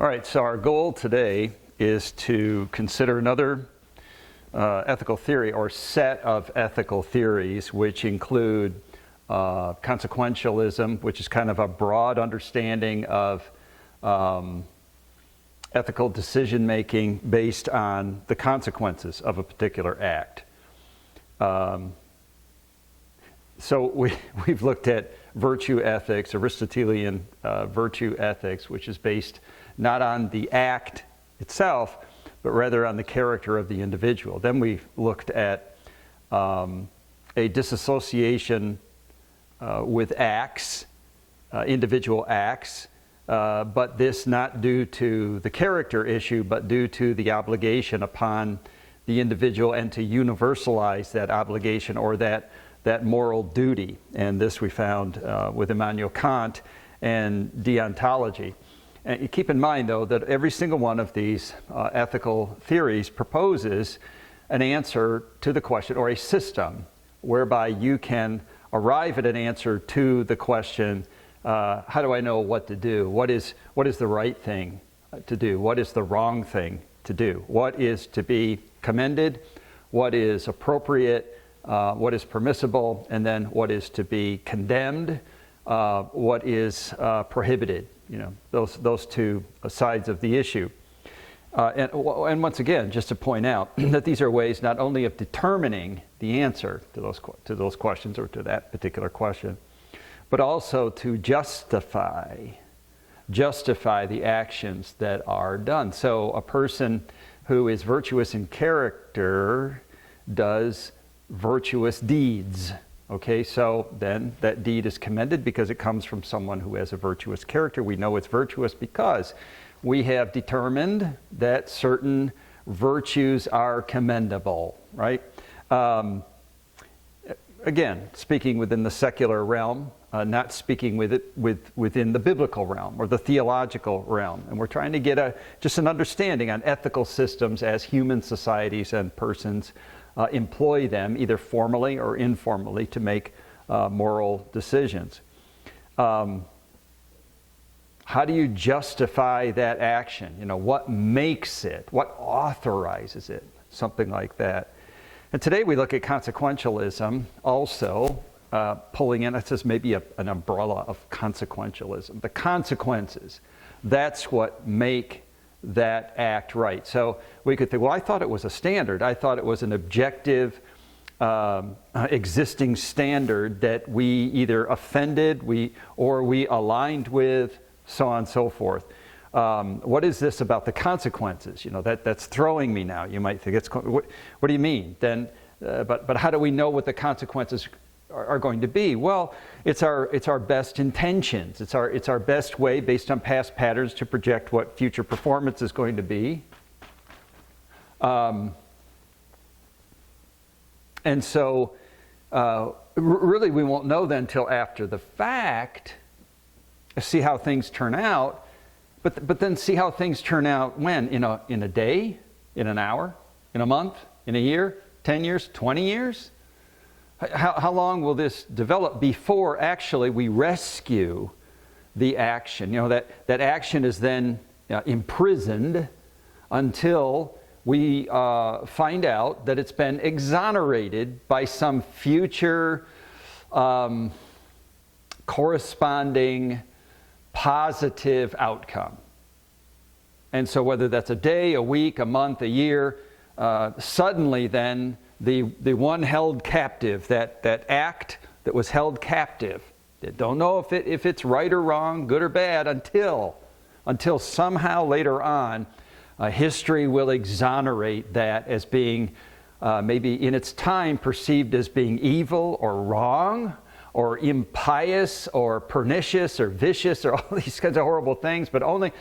All right, so our goal today is to consider another ethical theory or set of ethical theories, which include consequentialism, which is kind of a broad understanding of ethical decision making based on the consequences of a particular act. So we've looked at virtue ethics, Aristotelian virtue ethics, which is based not on the act itself, but rather on the character of the individual. Then we looked at a disassociation with acts, individual acts, but this not due to the character issue, but due to the obligation upon the individual and to universalize that obligation or that moral duty. And this we found with Immanuel Kant and deontology. And keep in mind, though, that every single one of these ethical theories proposes an answer to the question, or a system whereby you can arrive at an answer to the question, how do I know what to do? What is the right thing to do? What is the wrong thing to do? What is to be commended? What is appropriate? What is permissible? And then what is to be condemned? What is prohibited? You know, those two sides of the issue. And once again, just to point out that these are ways not only of determining the answer to those questions or to that particular question, but also to justify the actions that are done. So a person who is virtuous in character does virtuous deeds. Okay, so then that deed is commended because it comes from someone who has a virtuous character. We know it's virtuous because we have determined that certain virtues are commendable, right? Again, speaking within the secular realm, not speaking within the biblical realm or the theological realm. And we're trying to get just an understanding on ethical systems as human societies and persons employ them either formally or informally to make moral decisions. How do you justify that action? You know, what makes it? What authorizes it? Something like that. And today we look at consequentialism also, pulling in, it says maybe an umbrella of consequentialism. The consequences, that's what make that act right. So we could think, well, I thought it was a standard. I thought it was an objective, existing standard that we either offended, or we aligned with, so on and so forth. What is this about the consequences? You know, that's throwing me now. You might think, what do you mean? Then, but how do we know what the consequences are going to be? Well, it's our best intentions. It's our best way, based on past patterns, to project what future performance is going to be. And so, really, we won't know then until after the fact. See how things turn out, but then see how things turn out when? In a day, in an hour, in a month, in a year, 10 years, 20 years? How long will this develop before actually we rescue the action? You know, that action is then imprisoned until we find out that it's been exonerated by some future corresponding positive outcome. And so whether that's a day, a week, a month, a year, suddenly then the one held captive, that act that was held captive, they don't know if it's right or wrong, good or bad, until somehow later on history will exonerate that as being maybe in its time perceived as being evil or wrong or impious or pernicious or vicious or all these kinds of horrible things, but only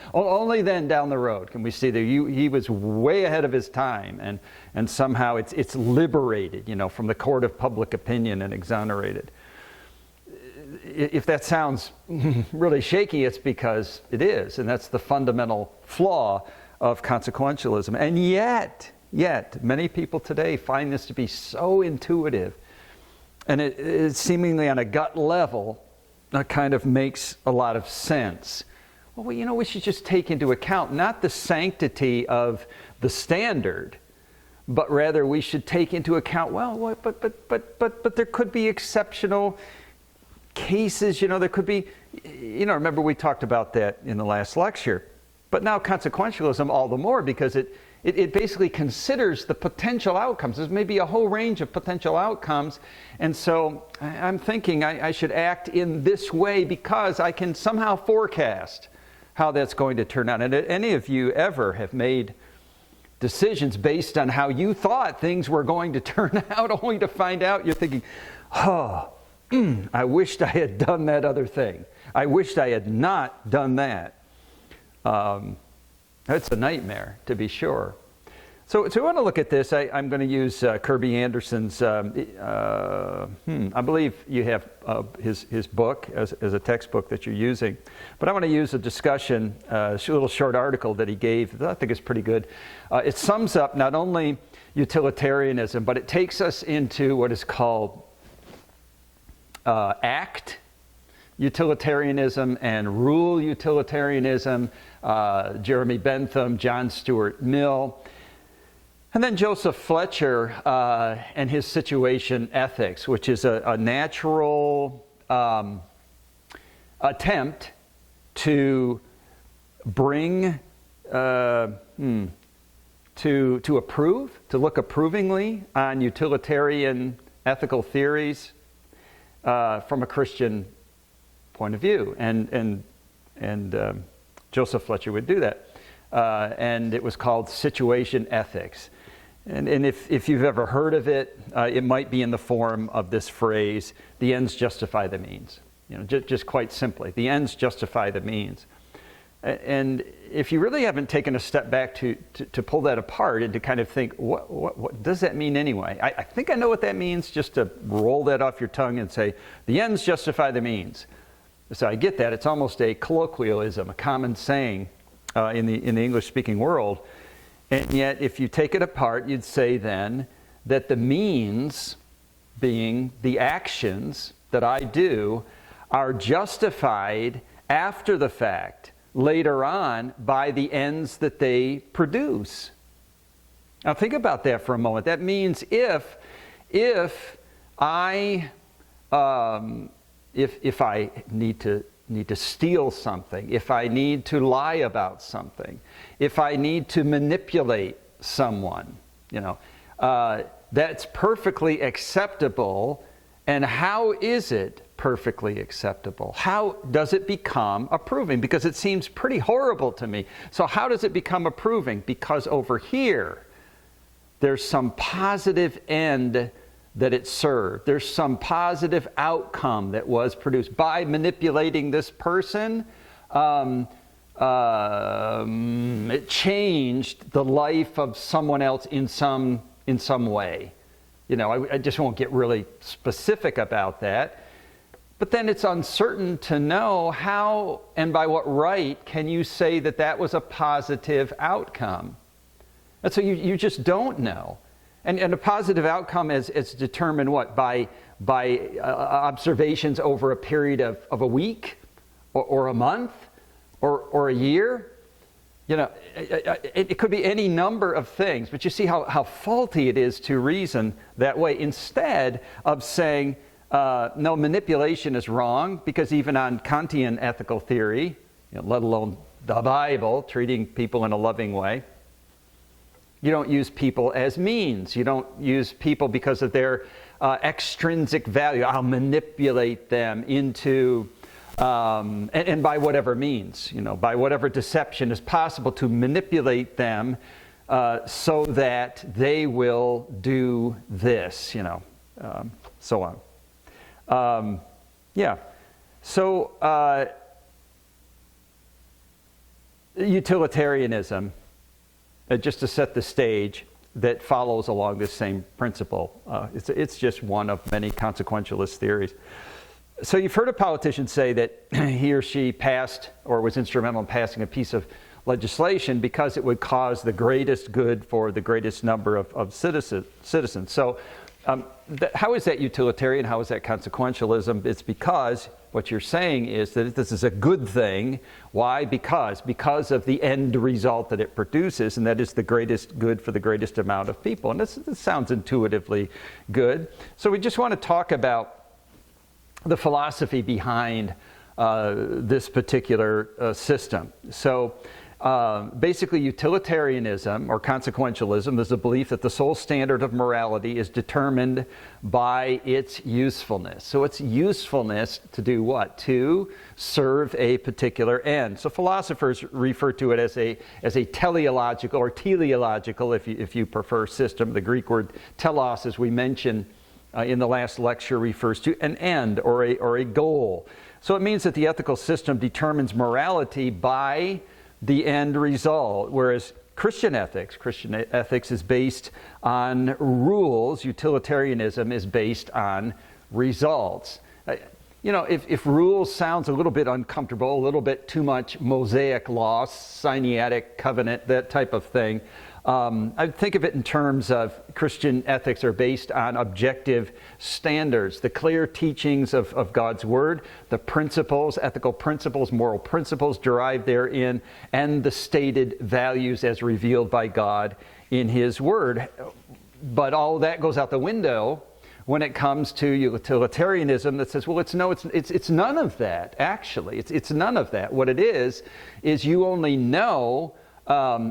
then down the road can we see that he was way ahead of his time, and somehow it's liberated, you know, from the court of public opinion and exonerated. If that sounds really shaky, it's because it is, and that's the fundamental flaw of consequentialism. And yet, many people today find this to be so intuitive, and it seemingly on a gut level kind of makes a lot of sense. well, we should just take into account not the sanctity of the standard, but rather we should take into account, but there could be exceptional cases, there could be, remember we talked about that in the last lecture. But now consequentialism all the more, because it basically considers the potential outcomes. There's maybe a whole range of potential outcomes. And so I'm thinking I should act in this way because I can somehow forecast how that's going to turn out. And did any of you ever have made decisions based on how you thought things were going to turn out, only to find out you're thinking, I wished I had done that other thing. I wished I had not done that. It's a nightmare, to be sure. So I want to look at this. I'm going to use Kirby Anderson's, I believe you have his book as a textbook that you're using. But I want to use a discussion, a little short article that he gave that I think is pretty good. It sums up not only utilitarianism, but it takes us into what is called act utilitarianism and rule utilitarianism, Jeremy Bentham, John Stuart Mill, and then Joseph Fletcher and his situation ethics, which is a natural attempt to bring, to approve, to look approvingly on utilitarian ethical theories from a Christian point of view, and Joseph Fletcher would do that, and it was called situation ethics. And if you've ever heard of it, it might be in the form of this phrase: "The ends justify the means." Just quite simply, the ends justify the means. And if you really haven't taken a step back to pull that apart and to kind of think, what does that mean anyway? I think I know what that means, just to roll that off your tongue and say, the ends justify the means. So I get that. It's almost a colloquialism, a common saying in the English-speaking world. And yet, if you take it apart, you'd say then that the means, being the actions that I do, are justified after the fact, later on, by the ends that they produce. Now think about that for a moment. That means if I need to steal something, if I need to lie about something, if I need to manipulate someone, that's perfectly acceptable. And how is it perfectly acceptable? How does it become approving? Because it seems pretty horrible to me. So how does it become approving? Because over here, there's some positive end that it served. There's some positive outcome that was produced. By manipulating this person, it changed the life of someone else in some way. I just won't get really specific about that. But then it's uncertain to know how and by what right can you say that was a positive outcome. And so you just don't know. And a positive outcome is determined what? By observations over a period of a week or a month or a year. It could be any number of things, but you see how faulty it is to reason that way, instead of saying, no, manipulation is wrong, because even on Kantian ethical theory, let alone the Bible, treating people in a loving way, you don't use people as means. You don't use people because of their extrinsic value. I'll manipulate them into... and by whatever means, by whatever deception is possible, to manipulate them so that they will do this, so on. So utilitarianism, just to set the stage, that follows along this same principle. It's just one of many consequentialist theories. So you've heard a politician say that he or she passed or was instrumental in passing a piece of legislation because it would cause the greatest good for the greatest number of citizens. So How is that utilitarian? How is that consequentialism? It's because what you're saying is that this is a good thing. Why? Because of the end result that it produces, and that is the greatest good for the greatest amount of people. And this sounds intuitively good. So we just want to talk about the philosophy behind this particular system. So basically, utilitarianism or consequentialism is the belief that the sole standard of morality is determined by its usefulness. So its usefulness to do what? To serve a particular end. So philosophers refer to it as a teleological or teleological, if you prefer, system. The Greek word telos, as we mentioned in the last lecture, refers to an end or a goal. So it means that the ethical system determines morality by the end result, whereas Christian ethics is based on rules. Utilitarianism is based on results. If rules sounds a little bit uncomfortable, a little bit too much Mosaic law, Sinaitic covenant, that type of thing, I think of it in terms of Christian ethics are based on objective standards, the clear teachings of God's Word, the principles, ethical principles, moral principles derived therein, and the stated values as revealed by God in His Word. But all that goes out the window when it comes to utilitarianism that says, well, it's none of that, actually. It's none of that. What it is you only know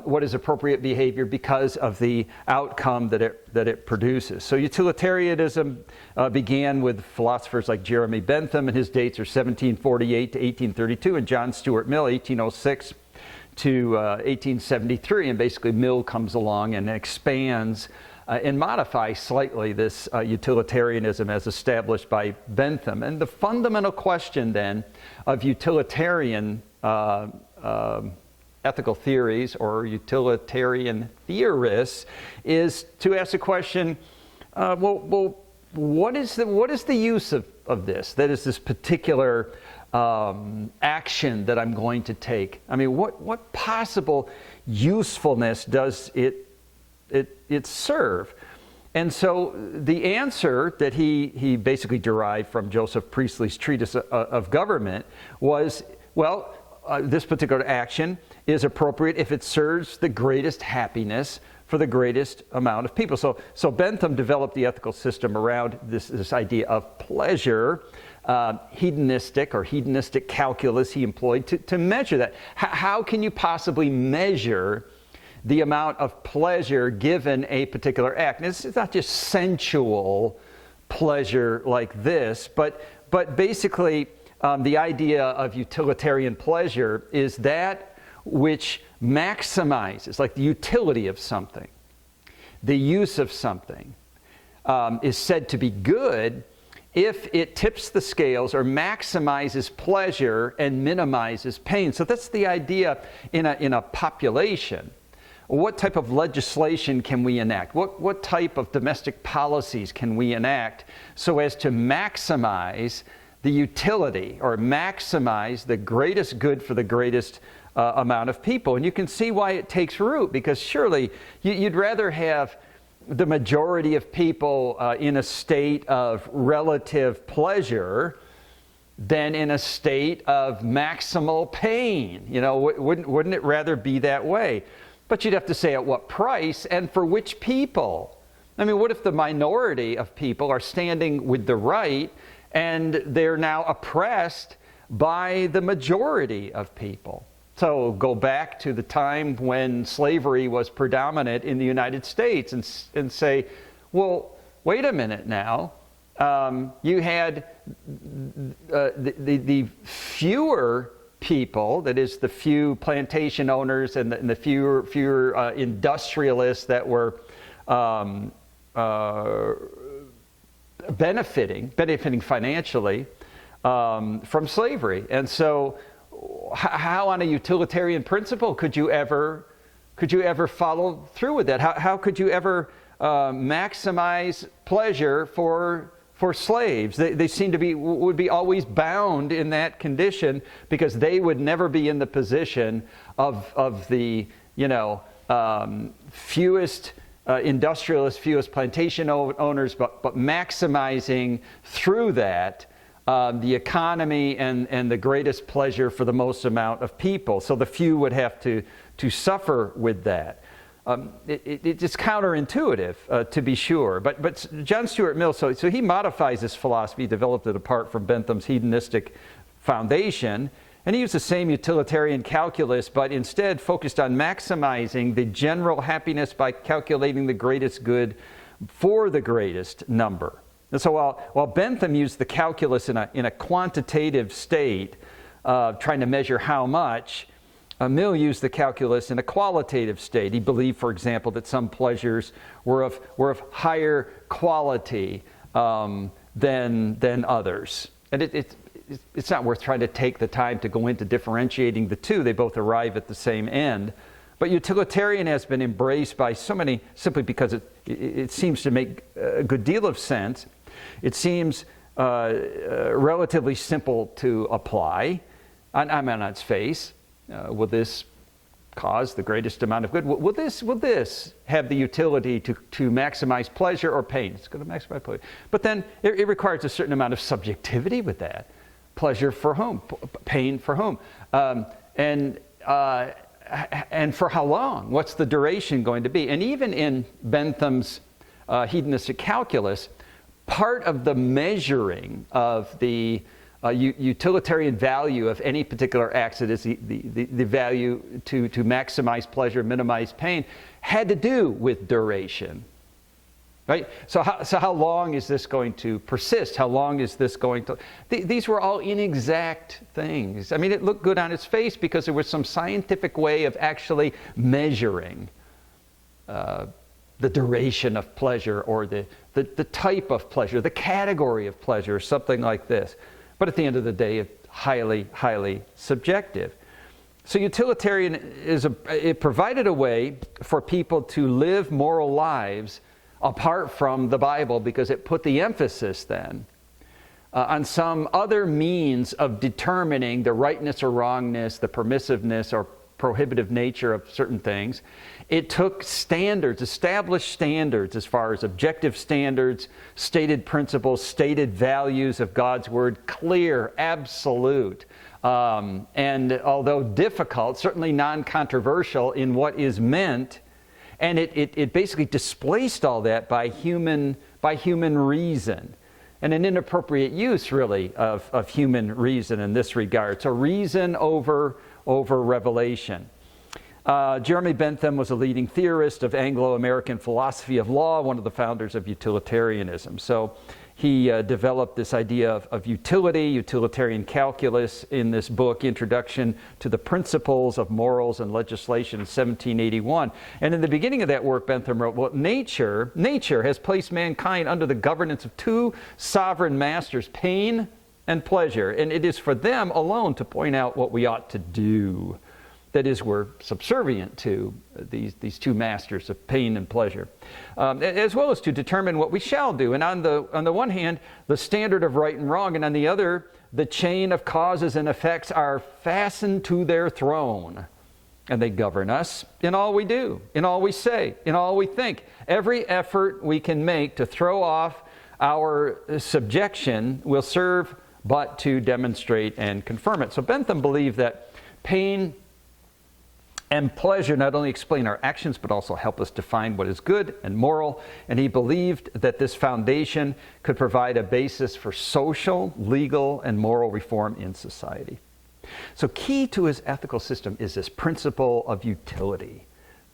what is appropriate behavior because of the outcome that it produces. So utilitarianism began with philosophers like Jeremy Bentham, and his dates are 1748 to 1832, and John Stuart Mill, 1806 to 1873. And basically Mill comes along and expands and modifies slightly this utilitarianism as established by Bentham. And the fundamental question then of utilitarian ethical theories or utilitarian theorists is to ask the question, what is the use of this? That is, this particular action that I'm going to take. I mean, what possible usefulness does it serve? And so the answer that he basically derived from Joseph Priestley's treatise of government was, this particular action is appropriate if it serves the greatest happiness for the greatest amount of people. So Bentham developed the ethical system around this idea of pleasure, hedonistic calculus he employed to measure that. How can you possibly measure the amount of pleasure given a particular act? And it's not just sensual pleasure like this, but basically the idea of utilitarian pleasure is that which maximizes, like the utility of something, the use of something, is said to be good if it tips the scales or maximizes pleasure and minimizes pain. So that's the idea in a population. What type of legislation can we enact? What type of domestic policies can we enact so as to maximize the utility or maximize the greatest good for the greatest amount of people? And you can see why it takes root, because surely you'd rather have the majority of people in a state of relative pleasure than in a state of maximal pain. Wouldn't it rather be that way? But you'd have to say at what price and for which people. I mean, what if the minority of people are standing with the right and they're now oppressed by the majority of people? So go back to the time when slavery was predominant in the United States and say, well, wait a minute now. You had the fewer people, that is the few plantation owners and the fewer industrialists that were benefiting financially from slavery. And so how on a utilitarian principle could you ever follow through with that? How could you ever maximize pleasure for slaves? They seem to would be always bound in that condition, because they would never be in the position of the fewest industrialists, few as plantation owners, but maximizing through that the economy and the greatest pleasure for the most amount of people. So the few would have to suffer with that. It's counterintuitive, to be sure. But John Stuart Mill, so he modifies this philosophy, developed it apart from Bentham's hedonistic foundation, and he used the same utilitarian calculus, but instead focused on maximizing the general happiness by calculating the greatest good for the greatest number. And so while Bentham used the calculus in a quantitative state, trying to measure how much, Mill used the calculus in a qualitative state. He believed, for example, that some pleasures were of higher quality than others. And it's not worth trying to take the time to go into differentiating the two. They both arrive at the same end. But utilitarian has been embraced by so many simply because it seems to make a good deal of sense. It seems relatively simple to apply on its face. Will this cause the greatest amount of good? Will this have the utility to maximize pleasure or pain? It's going to maximize pleasure. But then it requires a certain amount of subjectivity with that. Pleasure for whom? Pain for whom? And for how long? What's the duration going to be? And even in Bentham's hedonistic calculus, part of the measuring of the utilitarian value of any particular act, that is the value to maximize pleasure, minimize pain, had to do with duration. Right? So how long is this going to persist? How long is this going to... These were all inexact things. I mean, it looked good on its face because there was some scientific way of actually measuring the duration of pleasure or the type of pleasure, the category of pleasure, something like this. But at the end of the day, it's highly, highly subjective. So utilitarianism, it provided a way for people to live moral lives apart from the Bible, because it put the emphasis then on some other means of determining the rightness or wrongness, the permissiveness or prohibitive nature of certain things. It took standards, established standards as far as objective standards, stated principles, stated values of God's Word, clear, absolute, and although difficult, certainly non-controversial in what is meant. And it basically displaced all that by human reason, and an inappropriate use, really, of human reason in this regard. So reason over revelation. Jeremy Bentham was a leading theorist of Anglo-American philosophy of law, one of the founders of utilitarianism. So he developed this idea of utilitarian calculus in this book, Introduction to the Principles of Morals and Legislation, in 1781. And in the beginning of that work, Bentham wrote, well, nature has placed mankind under the governance of two sovereign masters, pain and pleasure, and it is for them alone to point out what we ought to do. That is, we're subservient to these two masters of pain and pleasure, as well as to determine what we shall do. And on the one hand, the standard of right and wrong, and on the other, the chain of causes and effects are fastened to their throne. And they govern us in all we do, in all we say, in all we think. Every effort we can make to throw off our subjection will serve but to demonstrate and confirm it. So Bentham believed that pain and pleasure not only explain our actions, but also help us define what is good and moral. And he believed that this foundation could provide a basis for social, legal, and moral reform in society. So key to his ethical system is this principle of utility.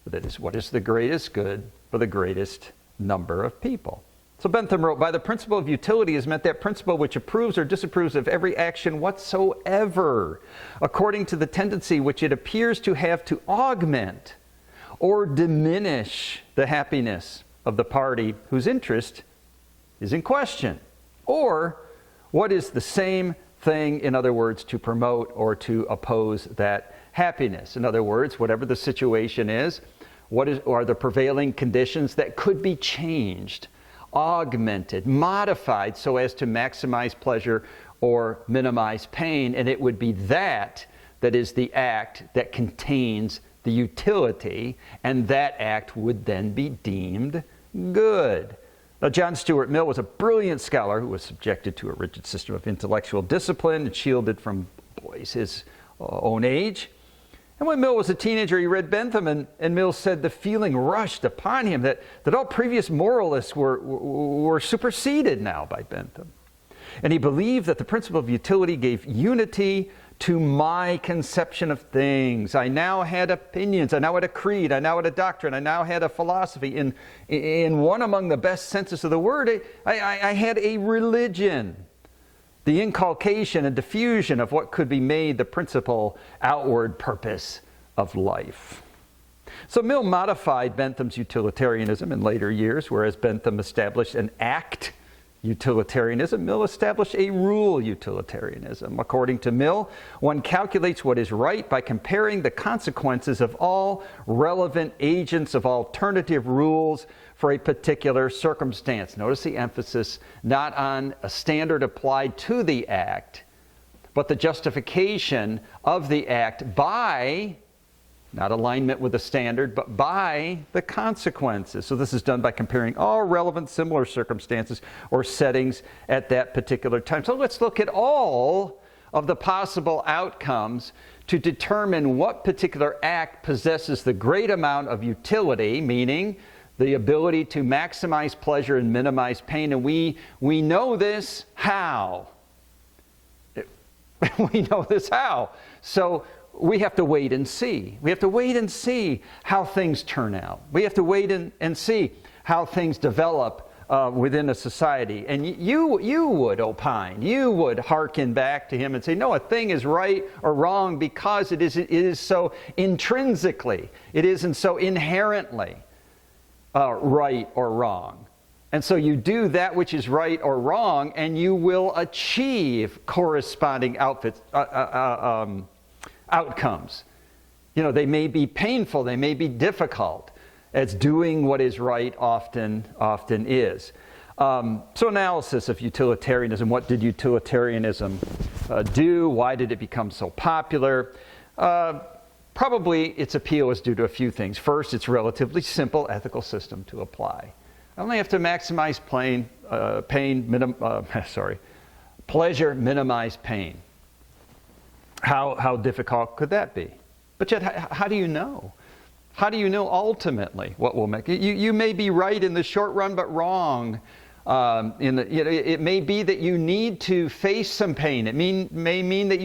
That is, what is the greatest good for the greatest number of people? So Bentham wrote, by the principle of utility is meant that principle which approves or disapproves of every action whatsoever, according to the tendency which it appears to have to augment or diminish the happiness of the party whose interest is in question, or what is the same thing, in other words, to promote or to oppose that happiness. In other words, whatever the situation is, what are the prevailing conditions that could be changed, augmented, modified so as to maximize pleasure or minimize pain, and it would be that is the act that contains the utility, and that act would then be deemed good. Now, John Stuart Mill was a brilliant scholar who was subjected to a rigid system of intellectual discipline and shielded from boys his own age. And when Mill was a teenager, he read Bentham, and Mill said the feeling rushed upon him that all previous moralists were superseded now by Bentham. And he believed that the principle of utility gave unity to my conception of things. I now had opinions. I now had a creed. I now had a doctrine. I now had a philosophy. In one among the best senses of the word, I had a religion. The inculcation and diffusion of what could be made the principal outward purpose of life. So Mill modified Bentham's utilitarianism in later years, whereas Bentham established an act utilitarianism, Mill established a rule utilitarianism. According to Mill, one calculates what is right by comparing the consequences of all relevant agents of alternative rules for a particular circumstance. Notice the emphasis not on a standard applied to the act, but the justification of the act by, not alignment with the standard, but by the consequences. So this is done by comparing all relevant similar circumstances or settings at that particular time. So let's look at all of the possible outcomes to determine what particular act possesses the great amount of utility, meaning the ability to maximize pleasure and minimize pain. And we know this how? We know this how. So we have to wait and see. We have to wait and see how things turn out. We have to wait and see how things develop within a society. And you would opine, you would hearken back to him and say, no, a thing is right or wrong because it is so intrinsically, it isn't so inherently right or wrong. And so you do that which is right or wrong, and you will achieve corresponding outcomes. You know, they may be painful, they may be difficult, as doing what is right often is. So analysis of utilitarianism. What did utilitarianism do? Why did it become so popular? Probably its appeal is due to a few things. First, it's a relatively simple ethical system to apply. I only have to maximize pleasure, minimize pain. How difficult could that be? But yet, how do you know? How do you know ultimately what will make it? You may be right in the short run, but wrong. It may be that you need to face some pain. It may mean that you